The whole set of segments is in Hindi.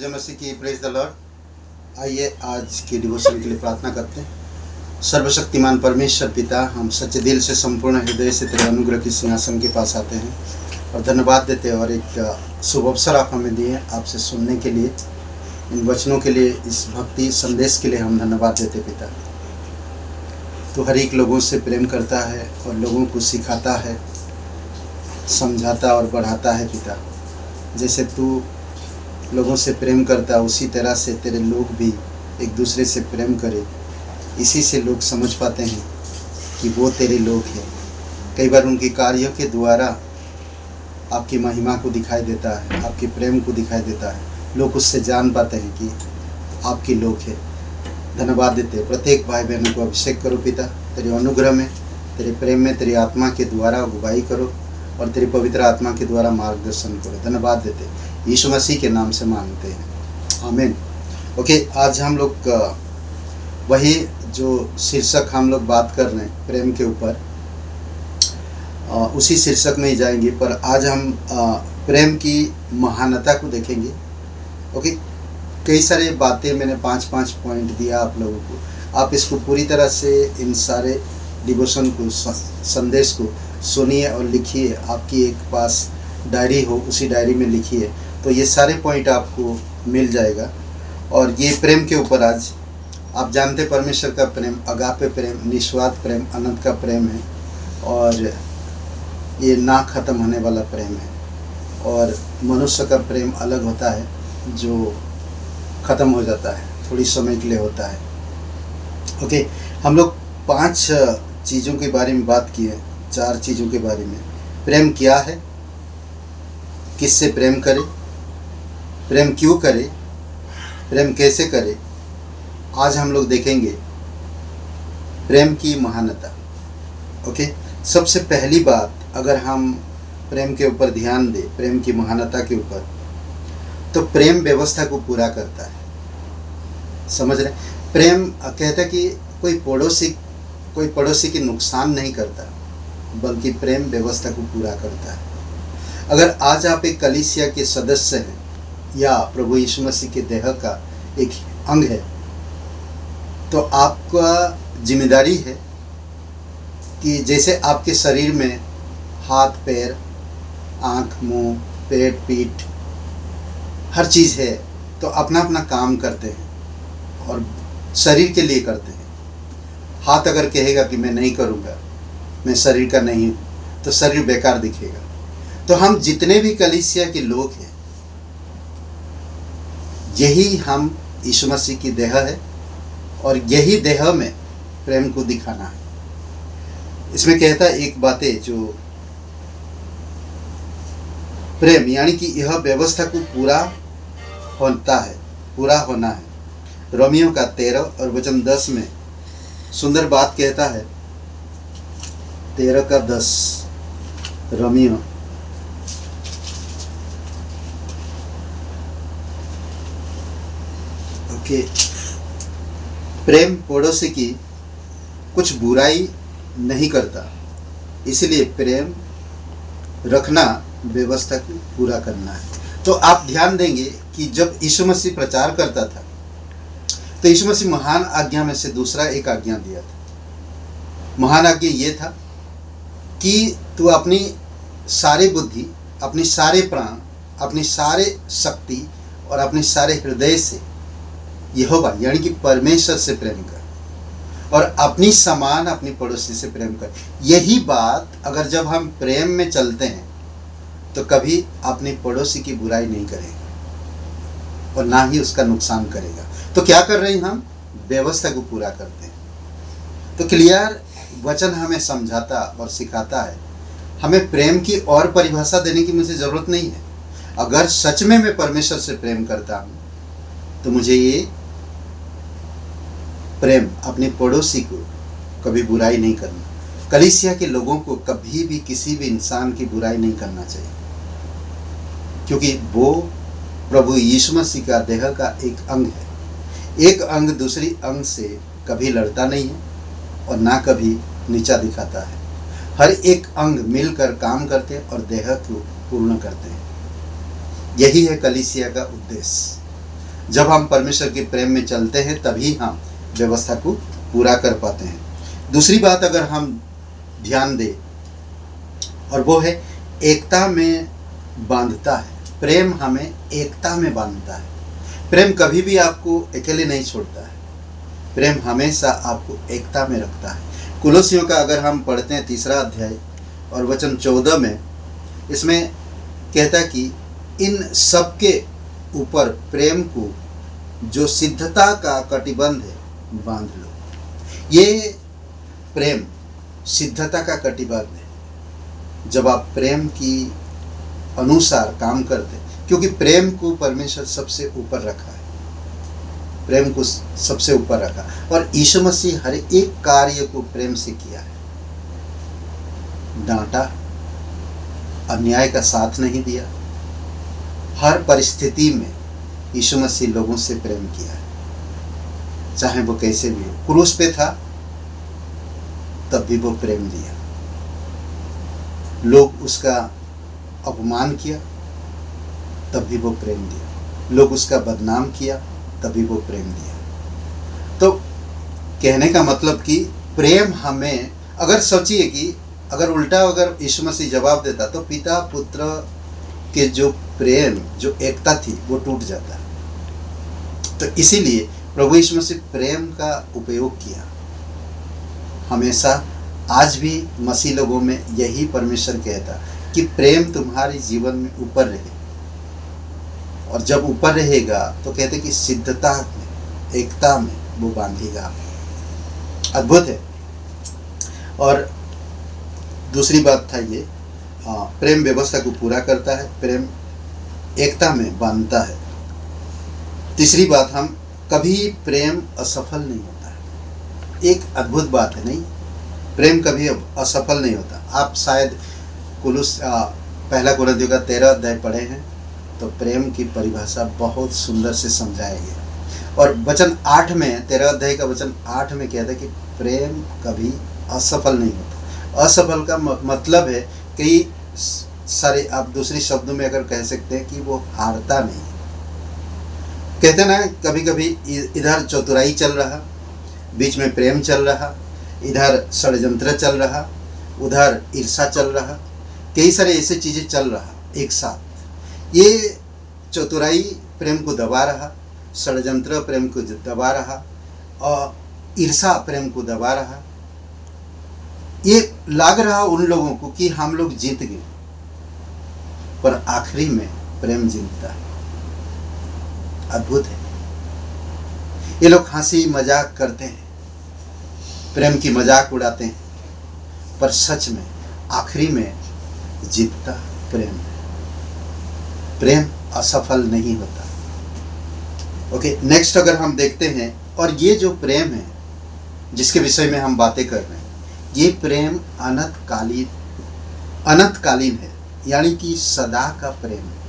जय मसीह की। Praise the Lord. आइए आज की डिवोशन के लिए प्रार्थना करते हैं। सर्वशक्तिमान परमेश्वर पिता, हम सच्चे दिल से संपूर्ण हृदय से तेरे अनुग्रह की सिंहासन के पास आते हैं और धन्यवाद देते हैं और एक शुभ अवसर आप हमें दिए आपसे सुनने के लिए, इन वचनों के लिए, इस भक्ति संदेश के लिए हम धन्यवाद देते पिता। तो हर एक लोगों से प्रेम करता है और लोगों को सिखाता है, समझाता और बढ़ाता है पिता। जैसे तू लोगों से प्रेम करता उसी तरह से तेरे लोग भी एक दूसरे से प्रेम करें। इसी से लोग समझ पाते हैं कि वो तेरे लोग हैं। कई बार उनके कार्यों के द्वारा आपकी महिमा को दिखाई देता है, आपके प्रेम को दिखाई देता है। लोग उससे जान पाते हैं कि आपके लोग हैं। धन्यवाद देते हैं। प्रत्येक भाई बहनों को अभिषेक करो पिता, तेरे अनुग्रह में, तेरे प्रेम में, तेरी आत्मा के द्वारा अगुवाई करो और तेरी पवित्र आत्मा के द्वारा मार्गदर्शन करो। धन्यवाद देते यीशु मसीह के नाम से मांगते हैं, आमीन। ओके, आज हम लोग वही जो शीर्षक हम लोग बात कर रहे हैं प्रेम के ऊपर, उसी शीर्षक में ही जाएंगे। पर आज हम प्रेम की महानता को देखेंगे। ओके, कई सारे बातें मैंने 5-5 पॉइंट दिया आप लोगों को। आप इसको पूरी तरह से इन सारे डिवोशन को, संदेश को सुनिए और लिखिए। आपकी एक पास डायरी हो, उसी डायरी में लिखिए, तो ये सारे पॉइंट आपको मिल जाएगा। और ये प्रेम के ऊपर आज आप जानते परमेश्वर का प्रेम अगापे प्रेम, निस्वार्थ प्रेम, अनंत का प्रेम है और ये ना ख़त्म होने वाला प्रेम है। और मनुष्य का प्रेम अलग होता है जो ख़त्म हो जाता है, थोड़ी समय के लिए होता है। ओके, हम लोग 5 चीज़ों के बारे में बात की है, 4 चीज़ों के बारे में। प्रेम क्या है, किससे प्रेम करे, प्रेम क्यों करे, प्रेम कैसे करे। आज हम लोग देखेंगे प्रेम की महानता। ओके, सबसे पहली बात, अगर हम प्रेम के ऊपर ध्यान दें, प्रेम की महानता के ऊपर, तो प्रेम व्यवस्था को पूरा करता है। समझ रहे? प्रेम कहता है कि कोई पड़ोसी की नुकसान नहीं करता, बल्कि प्रेम व्यवस्था को पूरा करता है। अगर आज आप एक कलीसिया के सदस्य हैं या प्रभु यीशु मसीह के देह का एक अंग है, तो आपका जिम्मेदारी है कि जैसे आपके शरीर में हाथ, पैर, आँख, मुंह, पेट, पीठ, हर चीज़ है, तो अपना अपना काम करते हैं और शरीर के लिए करते हैं। हाथ अगर कहेगा कि मैं नहीं करूँगा, मैं शरीर का नहीं हूँ, तो शरीर बेकार दिखेगा। तो हम जितने भी कलीसिया के लोग हैं, यही हम यीशु मसीह की देह है और यही देह में प्रेम को दिखाना है। इसमें कहता है एक बातें जो प्रेम यानी कि यह व्यवस्था को पूरा होता है, पूरा होना है। रोमियो का 13 और वचन 10 में सुंदर बात कहता है। 13 का 10 रोमियो। ओके, प्रेम पड़ोसी की कुछ बुराई नहीं करता, इसलिए प्रेम रखना व्यवस्था को पूरा करना है। तो आप ध्यान देंगे कि जब यीशु मसीह प्रचार करता था, तो यीशु मसीह महान आज्ञा में से दूसरा एक आज्ञा दिया था। महान आज्ञा ये था कि तू अपनी सारी बुद्धि, अपनी सारे प्राण, अपनी सारे शक्ति और अपने सारे हृदय से यहोवा यानी कि परमेश्वर से प्रेम कर और अपनी समान अपनी पड़ोसी से प्रेम कर। यही बात अगर जब हम प्रेम में चलते हैं तो कभी अपने पड़ोसी की बुराई नहीं करेगा और ना ही उसका नुकसान करेगा। तो क्या कर रहे हैं हम? व्यवस्था को पूरा करते हैं। तो क्लियर वचन हमें समझाता और सिखाता है। हमें प्रेम की और परिभाषा देने की मुझे ज़रूरत नहीं है। अगर सच में मैं परमेश्वर से प्रेम करता हूँ तो मुझे ये प्रेम अपने पड़ोसी को कभी बुराई नहीं करना। कलीसिया के लोगों को कभी भी किसी भी इंसान की बुराई नहीं करना चाहिए, क्योंकि वो प्रभु यीशु मसीह का देह का एक अंग है। एक अंग दूसरी अंग से कभी लड़ता नहीं है और ना कभी नीचा दिखाता है। हर एक अंग मिलकर काम करते हैं और देह को पूर्ण करते हैं। यही है कलीसिया का उद्देश्य। जब हम परमेश्वर के प्रेम में चलते हैं तभी हम व्यवस्था को पूरा कर पाते हैं। दूसरी बात अगर हम ध्यान दें, और वो है एकता में बांधता है। प्रेम हमें एकता में बांधता है। प्रेम कभी भी आपको अकेले नहीं छोड़ता है। प्रेम हमेशा आपको एकता में रखता है। कुलोसियों का अगर हम पढ़ते हैं 3 अध्याय और वचन 14 में, इसमें कहता है कि इन सब के ऊपर प्रेम को जो सिद्धता का कटिबंध है बांध लो। ये प्रेम सिद्धता का कटिबंध है। जब आप प्रेम की अनुसार काम करते, क्योंकि प्रेम को परमेश्वर सबसे ऊपर रखा है, प्रेम को सबसे ऊपर रखा, और यीशु मसीह हर एक कार्य को प्रेम से किया है। डांटा, अन्याय का साथ नहीं दिया, हर परिस्थिति में यीशु मसीह लोगों से प्रेम किया है, चाहे वो कैसे भी हो। क्रूस पे था तब भी वो प्रेम दिया। लोग उसका अपमान किया तब भी वो प्रेम दिया। लोग उसका बदनाम किया तभी वो प्रेम दिया। तो कहने का मतलब कि प्रेम हमें, अगर सोचिए कि अगर उल्टा अगर यीशु मसीह जवाब देता तो पिता पुत्र के जो प्रेम, जो एकता थी, वो टूट जाता। तो इसीलिए प्रभु यीशु मसीह प्रेम का उपयोग किया। हमेशा आज भी मसीह लोगों में यही परमेश्वर कहता कि प्रेम तुम्हारे जीवन में ऊपर रहे, और जब ऊपर रहेगा तो कहते कि सिद्धता में, एकता में वो बांधेगा। अद्भुत है। और दूसरी बात था ये, प्रेम व्यवस्था को पूरा करता है, प्रेम एकता में बांधता है। तीसरी बात, हम कभी प्रेम असफल नहीं होता है। एक अद्भुत बात है, नहीं? प्रेम कभी असफल नहीं होता। आप शायद पहला कुरिन्थियों का 13 अध्याय पढ़े हैं, तो प्रेम की परिभाषा बहुत सुंदर से समझाया गया। और वचन 8 में, 13 अध्याय का वचन 8 में कहता है कि प्रेम कभी असफल नहीं होता। असफल का मतलब है कई सारे, आप दूसरे शब्दों में अगर कह सकते हैं कि वो हारता नहीं। कहते ना, कभी कभी इधर चतुराई चल रहा, बीच में प्रेम चल रहा, इधर षड्यंत्र चल रहा, उधर ईर्षा चल रहा, कई सारे ऐसे चीज़ें चल रहा एक साथ। ये चतुराई प्रेम को दबा रहा, षड्यंत्र प्रेम को दबा रहा, और ईर्षा प्रेम को दबा रहा। ये लग रहा उन लोगों को कि हम लोग जीत गए, पर आखिरी में प्रेम जीतता है। अद्भुत है। ये लोग हंसी मजाक करते हैं, प्रेम की मजाक उड़ाते हैं, पर सच में आखिरी में जीतता प्रेम है। प्रेम असफल नहीं होता। ओके, नेक्स्ट अगर हम देखते हैं, और ये जो प्रेम है जिसके विषय में हम बातें कर रहे हैं, ये प्रेम अनंतकालीन है, यानी कि सदा का प्रेम है।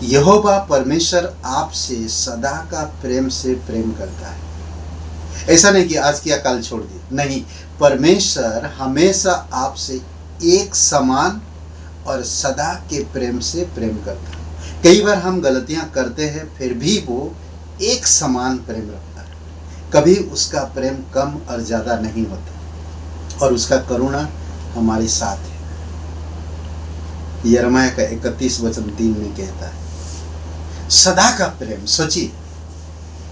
यहोवा परमेश्वर आपसे सदा का प्रेम से प्रेम करता है। ऐसा नहीं कि आज किया कल छोड़ दिया, नहीं। परमेश्वर हमेशा आपसे एक समान और सदा के प्रेम से प्रेम करता है। कई बार हम गलतियां करते हैं, फिर भी वो एक समान प्रेम रखता है। कभी उसका प्रेम कम और ज़्यादा नहीं होता, और उसका करुणा हमारे साथ है। यिर्मयाह का 31 वचन 3 में कहता है, सदा का प्रेम। सोचिए,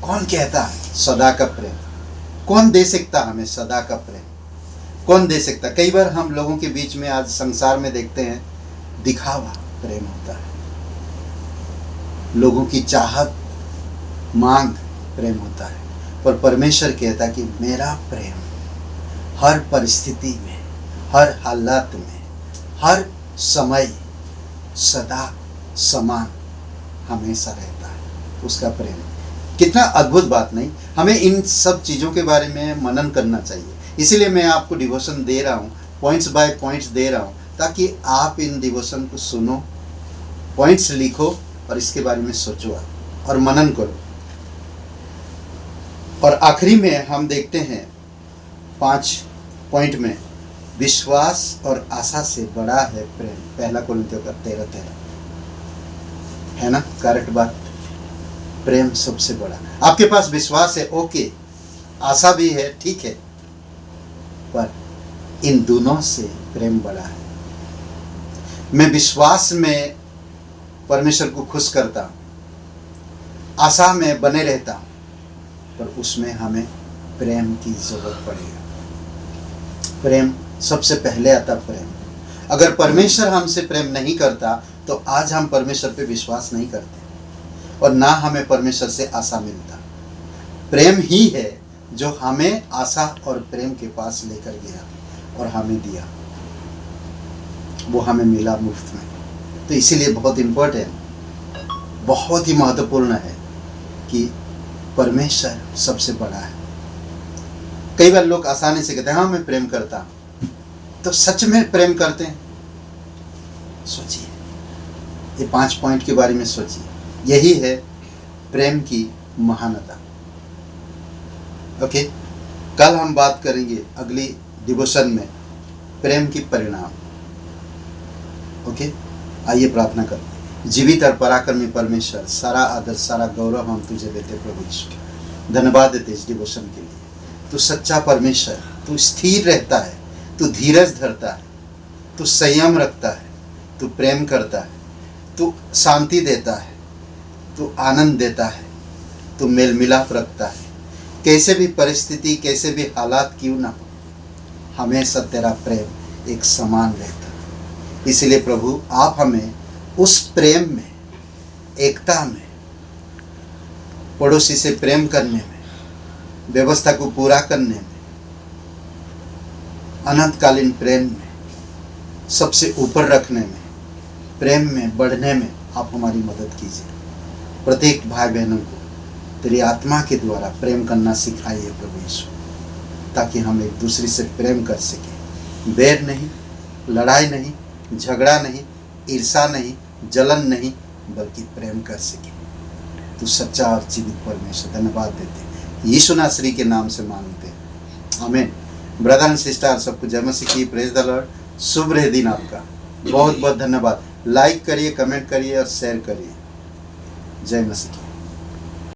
कौन कहता है सदा का प्रेम? कौन दे सकता हमें सदा का प्रेम? कौन दे सकता? कई बार हम लोगों के बीच में आज संसार में देखते हैं, दिखावा प्रेम होता है, लोगों की चाहत, मांग प्रेम होता है। पर परमेश्वर कहता कि मेरा प्रेम हर परिस्थिति में, हर हालात में, हर समय सदा समान हमेशा रहता है। उसका प्रेम कितना अद्भुत बात, नहीं? हमें इन सब चीज़ों के बारे में मनन करना चाहिए। इसीलिए मैं आपको डिवोशन दे रहा हूँ, पॉइंट्स बाय पॉइंट्स दे रहा हूँ, ताकि आप इन डिवोशन को सुनो, पॉइंट्स लिखो और इसके बारे में सोचो आप और मनन करो। और आखिरी में हम देखते हैं 5 पॉइंट में, विश्वास और आशा से बड़ा है प्रेम। पहला कुरिन्थियों का 13:13 है ना? करेक्ट बात। प्रेम सबसे बड़ा। आपके पास विश्वास है, ओके, आशा भी है, ठीक है, पर इन दोनों से प्रेम बड़ा है। मैं विश्वास में परमेश्वर को खुश करता हूँ, आशा में बने रहता हूँ, पर उसमें हमें प्रेम की जरूरत पड़ेगी। प्रेम सबसे पहले आता, प्रेम। अगर परमेश्वर हमसे प्रेम नहीं करता तो आज हम परमेश्वर पे विश्वास नहीं करते और ना हमें परमेश्वर से आशा मिलता। प्रेम ही है जो हमें आशा और प्रेम के पास लेकर गया और हमें दिया, वो हमें मिला मुफ्त में। तो इसीलिए बहुत इम्पोर्टेंट, बहुत ही महत्वपूर्ण है कि परमेश्वर सबसे बड़ा है। कई बार लोग आसानी से कहते हैं हाँ मैं प्रेम करता हूँ, तो सच में प्रेम करते हैं? सोचिए, ये 5 पॉइंट के बारे में सोचिए। यही है प्रेम की महानता। ओके, कल हम बात करेंगे अगली डिवोशन में प्रेम की परिणाम। ओके, आइए प्रार्थना करते हैं। जीवित और पराक्रमी परमेश्वर, सारा आदर सारा गौरव हम तुझे देते प्रभु यीशु। धन्यवाद देते इस डिवोशन के लिए। तू सच्चा परमेश्वर, तू स्थिर रहता है, तू धीरज धरता है, तू संयम रखता है, तू प्रेम करता है, तू शांति देता है, तू आनंद देता है, तू मेल मिलाप रखता है। कैसे भी परिस्थिति, कैसे भी हालात क्यों ना हो, हमेशा तेरा प्रेम एक समान रहता है। इसलिए प्रभु आप हमें उस प्रेम में, एकता में, पड़ोसी से प्रेम करने में, व्यवस्था को पूरा करने में, अनंतकालीन प्रेम में, सबसे ऊपर रखने में, प्रेम में बढ़ने में आप हमारी मदद कीजिए। प्रत्येक भाई बहनों को तेरी आत्मा के द्वारा प्रेम करना सिखाइए प्रभु यीशु, ताकि हम एक दूसरे से प्रेम कर सकें। बैर नहीं, लड़ाई नहीं, झगड़ा नहीं, ईर्षा नहीं, जलन नहीं, बल्कि प्रेम कर सकें। तू सच्चा और जीवित परमेश्वर, धन्यवाद देते यीशु नासरी के नाम से मांगते हैं, आमीन। ब्रदर एंड सिस्टर, सबको जय मसीह की, प्रेज द लॉर्ड। शुभ रहे दिन आपका। बहुत बहुत धन्यवाद। लाइक करिए, कमेंट करिए और शेयर करिए। जय मसीह।